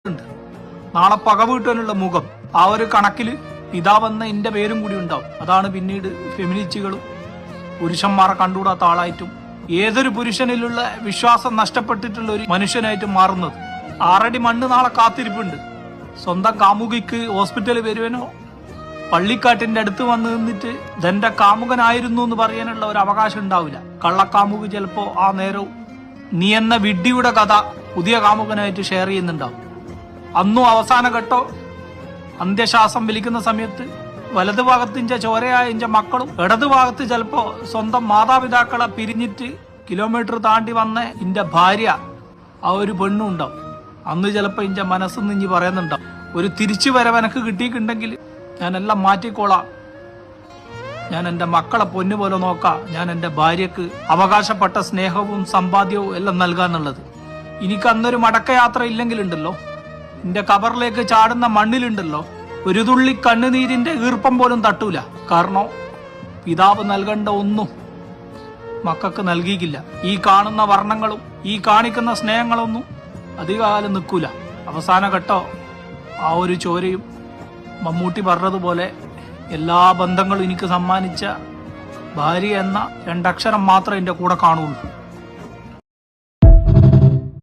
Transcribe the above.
ഉണ്ട്. നാളെ പക വീട്ടാനുള്ള മുഖം ആ ഒരു കണക്കില് പിതാവെന്ന എന്റെ പേരും കൂടി ഉണ്ടാവും. അതാണ് പിന്നീട് ഫെമിനിസ്റ്റുകളും പുരുഷന്മാരെ കണ്ടുകൂടാത്ത ആളായിട്ടും ഏതൊരു പുരുഷനിലുള്ള വിശ്വാസം നഷ്ടപ്പെട്ടിട്ടുള്ള ഒരു മനുഷ്യനായിട്ടും മാറുന്നത്. 6 അടി മണ്ണ് നാളെ കാത്തിരിപ്പുണ്ട്. സ്വന്തം കാമുകിക്ക് ഹോസ്പിറ്റലിൽ വരുവാനോ പള്ളിക്കാട്ടിന്റെ അടുത്ത് വന്ന് നിന്നിട്ട് ഇതെന്റെ കാമുകനായിരുന്നു എന്ന് പറയാനുള്ള ഒരു അവകാശം ഉണ്ടാവില്ല. കള്ളക്കാമുകി ചിലപ്പോ ആ നേരവും നീ എന്ന വിഡ്ഢിയുടെ കഥ പുതിയ കാമുകനായിട്ട് ഷെയർ ചെയ്യുന്നുണ്ടാവും. അന്നും അവസാന ഘട്ടോ അന്ത്യശ്വാസം വലിക്കുന്ന സമയത്ത് വലതു ഭാഗത്തിന്റെ ചോരയായ ഇഞ്ച മക്കളും ഇടതു ഭാഗത്ത് ചിലപ്പോ സ്വന്തം മാതാപിതാക്കളെ പിരിഞ്ഞിട്ട് കിലോമീറ്റർ താണ്ടി വന്ന ഇന്റെ ഭാര്യ ആ ഒരു പെണ്ണും ഉണ്ടാവും. അന്ന് ചിലപ്പോ ഇഞ്ച മനസ്സ് നിഞ്ഞ് പറയുന്നുണ്ടാവും, ഒരു തിരിച്ചു വരവ് എനക്ക് കിട്ടിയിട്ടുണ്ടെങ്കിൽ ഞാനെല്ലാം മാറ്റിക്കോളാം, ഞാൻ എൻ്റെ മക്കളെ പൊന്നുപോലെ നോക്കാം, ഞാൻ എൻ്റെ ഭാര്യക്ക് അവകാശപ്പെട്ട സ്നേഹവും സമ്പാദ്യവും എല്ലാം നൽകാന്നുള്ളത്. എനിക്ക് അന്നൊരു മടക്കയാത്ര ഇല്ലെങ്കിലുണ്ടല്ലോ, എന്റെ കബറിലേക്ക് ചാടുന്ന മണ്ണിലുണ്ടല്ലോ ഒരു തുള്ളി കണ്ണുനീരിന്റെ ഈർപ്പം പോലും തട്ടൂല. കാരണം പിതാവ് നൽകേണ്ട ഒന്നും മക്കൾക്ക് നൽകിയില്ല. ഈ കാണുന്ന വർണ്ണങ്ങളും ഈ കാണിക്കുന്ന സ്നേഹങ്ങളൊന്നും അധികകാലം നിൽക്കൂല. അവസാന ഘട്ടോ ആ ഒരു ചോരയും മമ്മൂട്ടി പറഞ്ഞതുപോലെ എല്ലാ ബന്ധങ്ങളും എനിക്ക് സമ്മാനിച്ച ഭാര്യ എന്ന 2 അക്ഷരം മാത്രമേ എൻ്റെ കൂടെ കാണുള്ളൂ.